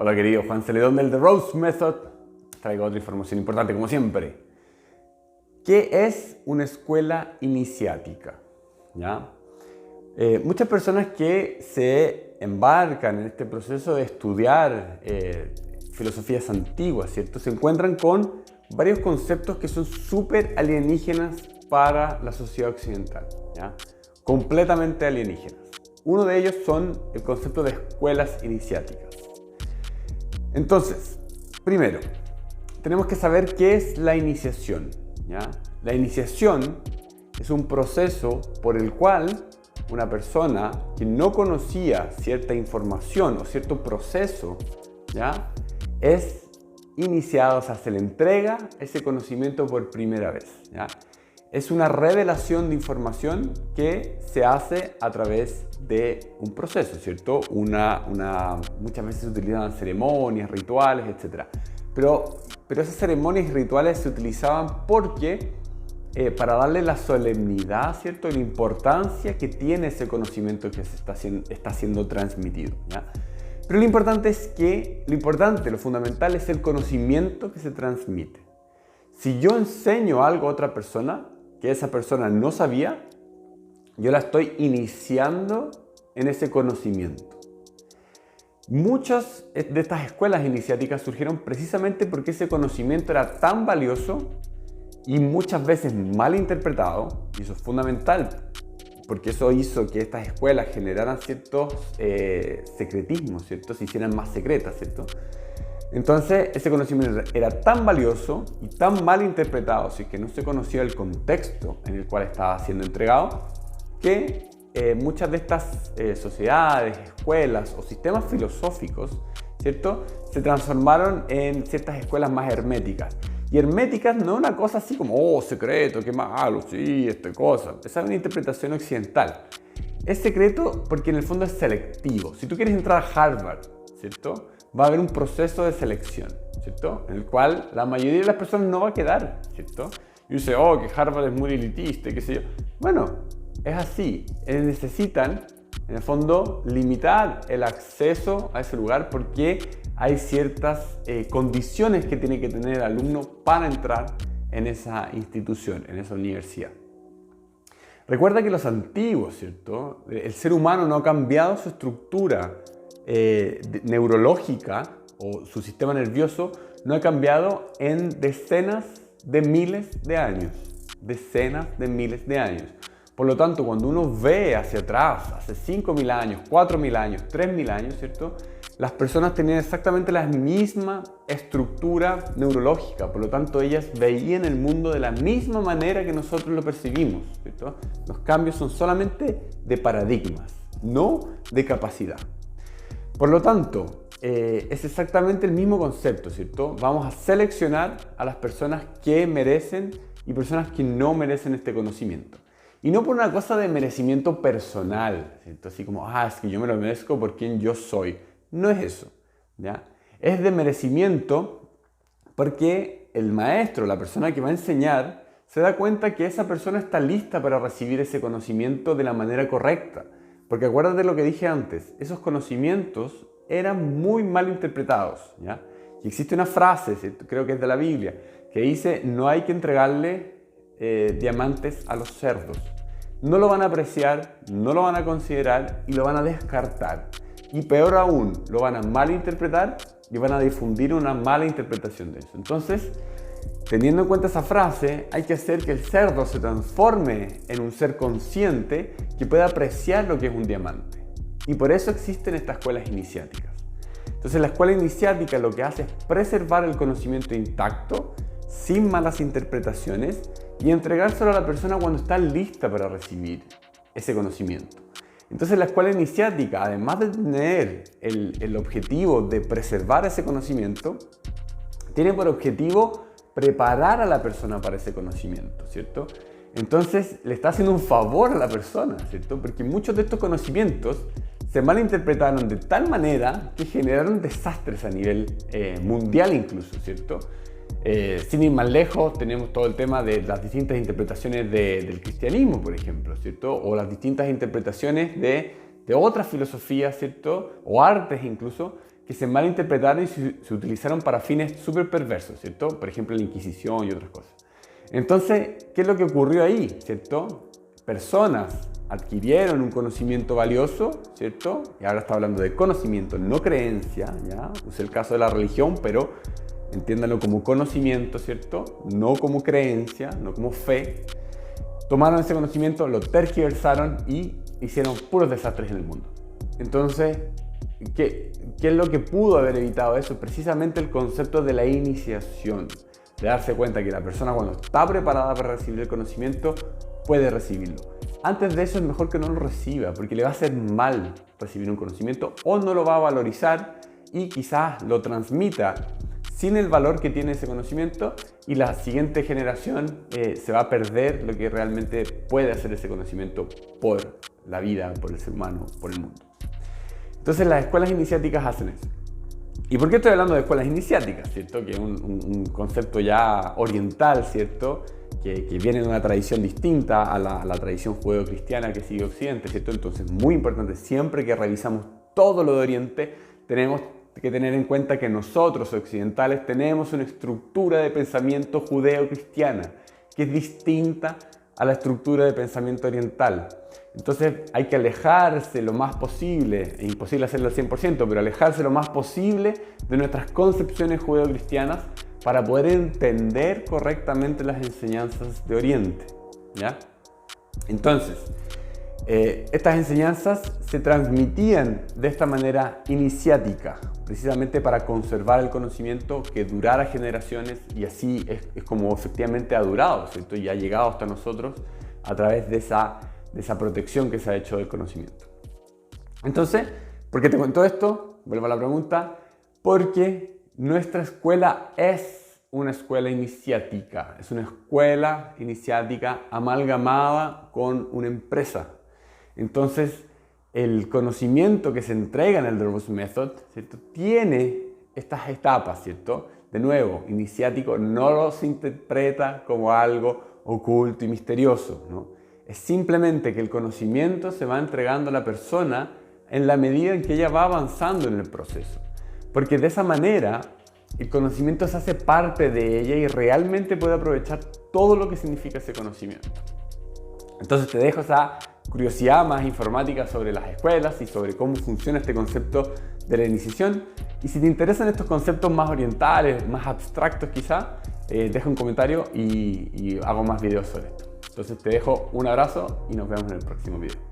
Hola querido Juan Celedón del The Rose Method. Traigo otra información importante como siempre. ¿Qué es una escuela iniciática? ¿Ya? Muchas personas que se embarcan en este proceso de estudiar filosofías antiguas, ¿cierto? Se encuentran con varios conceptos que son súper alienígenas para la sociedad occidental, ¿ya? Completamente alienígenas. Uno de ellos son el concepto de escuelas iniciáticas. Entonces, primero, tenemos que saber qué es la iniciación, ¿ya? La iniciación es un proceso por el cual una persona que no conocía cierta información o cierto proceso, ¿ya? Es iniciado, o sea, se le entrega ese conocimiento por primera vez, ¿ya? Es una revelación de información que se hace a través de un proceso, ¿cierto? Muchas veces se utilizan ceremonias, rituales, etc. Pero esas ceremonias y rituales se utilizaban porque para darle la solemnidad, ¿cierto? Y la importancia que tiene ese conocimiento que se está siendo transmitido, ¿ya? Pero lo fundamental es el conocimiento que se transmite. Si yo enseño algo a otra persona que esa persona no sabía, yo la estoy iniciando en ese conocimiento. Muchas de estas escuelas iniciáticas surgieron precisamente porque ese conocimiento era tan valioso y muchas veces mal interpretado, y eso es fundamental, porque eso hizo que estas escuelas generaran ciertos secretismos, ¿cierto? Se hicieran más secretas, ¿cierto? Entonces, ese conocimiento era tan valioso y tan mal interpretado, si es que no se conocía el contexto en el cual estaba siendo entregado, que muchas de estas sociedades, escuelas o sistemas filosóficos, ¿cierto?, se transformaron en ciertas escuelas más herméticas. Y herméticas no es una cosa así como, oh, secreto, qué malo, sí, esta cosa. Esa es una interpretación occidental. Es secreto porque en el fondo es selectivo. Si tú quieres entrar a Harvard, ¿cierto?, va a haber un proceso de selección, ¿cierto?, en el cual la mayoría de las personas no va a quedar, ¿cierto? Y dice, oh, que Harvard es muy elitista y qué sé yo. Bueno, es así. Necesitan, en el fondo, limitar el acceso a ese lugar porque hay ciertas condiciones que tiene que tener el alumno para entrar en esa institución, en esa universidad. Recuerda que los antiguos, ¿cierto?, el ser humano no ha cambiado su estructura neurológica o su sistema nervioso no ha cambiado en decenas de miles de años. Decenas de miles de años. Por lo tanto, cuando uno ve hacia atrás, hace 5.000 años, 4.000 años, 3.000 años, ¿cierto?, las personas tenían exactamente la misma estructura neurológica. Por lo tanto, ellas veían el mundo de la misma manera que nosotros lo percibimos, ¿cierto? Los cambios son solamente de paradigmas, no de capacidad. Por lo tanto, es exactamente el mismo concepto, ¿cierto? Vamos a seleccionar a las personas que merecen y personas que no merecen este conocimiento. Y no por una cosa de merecimiento personal, ¿cierto? Así como, es que yo me lo merezco por quien yo soy. No es eso, ¿ya? Es de merecimiento porque el maestro, la persona que va a enseñar, se da cuenta que esa persona está lista para recibir ese conocimiento de la manera correcta. Porque acuérdate de lo que dije antes, esos conocimientos eran muy mal interpretados, ¿ya? Y existe una frase, ¿cierto?, creo que es de la Biblia, que dice, no hay que entregarle diamantes a los cerdos. No lo van a apreciar, no lo van a considerar y lo van a descartar. Y peor aún, lo van a malinterpretar y van a difundir una mala interpretación de eso. Entonces, teniendo en cuenta esa frase, hay que hacer que el cerdo se transforme en un ser consciente que pueda apreciar lo que es un diamante. Y por eso existen estas escuelas iniciáticas. Entonces, la escuela iniciática lo que hace es preservar el conocimiento intacto, sin malas interpretaciones, y entregárselo a la persona cuando está lista para recibir ese conocimiento. Entonces, la escuela iniciática, además de tener el objetivo de preservar ese conocimiento, tiene por objetivo preparar a la persona para ese conocimiento, ¿cierto? Entonces, le está haciendo un favor a la persona, ¿cierto? Porque muchos de estos conocimientos se malinterpretaron de tal manera que generaron desastres a nivel mundial incluso, ¿cierto? Sin ir más lejos, tenemos todo el tema de las distintas interpretaciones del cristianismo, por ejemplo, ¿cierto? O las distintas interpretaciones de otras filosofías, ¿cierto? O artes incluso, que que se malinterpretaron y se utilizaron para fines súper perversos, ¿cierto? Por ejemplo, la Inquisición y otras cosas. Entonces, ¿qué es lo que ocurrió ahí, ¿cierto? Personas adquirieron un conocimiento valioso, ¿cierto? Y ahora está hablando de conocimiento, no creencia, ¿ya? Usé el caso de la religión, pero entiéndanlo como conocimiento, ¿cierto? No como creencia, no como fe. Tomaron ese conocimiento, lo tergiversaron y hicieron puros desastres en el mundo. Entonces, ¿qué es lo que pudo haber evitado eso? Precisamente el concepto de la iniciación. De darse cuenta que la persona cuando está preparada para recibir el conocimiento, puede recibirlo. Antes de eso es mejor que no lo reciba, porque le va a hacer mal recibir un conocimiento o no lo va a valorizar y quizás lo transmita sin el valor que tiene ese conocimiento y la siguiente generación se va a perder lo que realmente puede hacer ese conocimiento por la vida, por el ser humano, por el mundo. Entonces las escuelas iniciáticas hacen eso. ¿Y por qué estoy hablando de escuelas iniciáticas? ¿Cierto? Que es un concepto ya oriental, ¿cierto? Que viene de una tradición distinta a la tradición judeo-cristiana que sigue Occidente, ¿cierto? Entonces, muy importante, siempre que revisamos todo lo de Oriente, tenemos que tener en cuenta que nosotros, occidentales, tenemos una estructura de pensamiento judeo-cristiana que es distinta a la estructura de pensamiento oriental. Entonces hay que alejarse lo más posible, es imposible hacerlo al 100%, pero alejarse lo más posible de nuestras concepciones judeo-cristianas para poder entender correctamente las enseñanzas de Oriente, ¿ya? Entonces, estas enseñanzas se transmitían de esta manera iniciática, precisamente para conservar el conocimiento que durara generaciones y así es como efectivamente ha durado, ¿cierto? Y ha llegado hasta nosotros a través de esa protección que se ha hecho del conocimiento. Entonces, ¿por qué te cuento esto? Vuelvo a la pregunta. Porque nuestra escuela es una escuela iniciática. Es una escuela iniciática amalgamada con una empresa. Entonces, el conocimiento que se entrega en el Rose Method, ¿cierto? Tiene estas etapas, ¿cierto? De nuevo, iniciático no se interpreta como algo oculto y misterioso, ¿no? Es simplemente que el conocimiento se va entregando a la persona en la medida en que ella va avanzando en el proceso. Porque de esa manera el conocimiento se hace parte de ella y realmente puede aprovechar todo lo que significa ese conocimiento. Entonces te dejo esa curiosidad más informática sobre las escuelas y sobre cómo funciona este concepto de la iniciación. Y si te interesan estos conceptos más orientales, más abstractos quizá, deja un comentario y hago más videos sobre esto. Entonces te dejo un abrazo y nos vemos en el próximo video.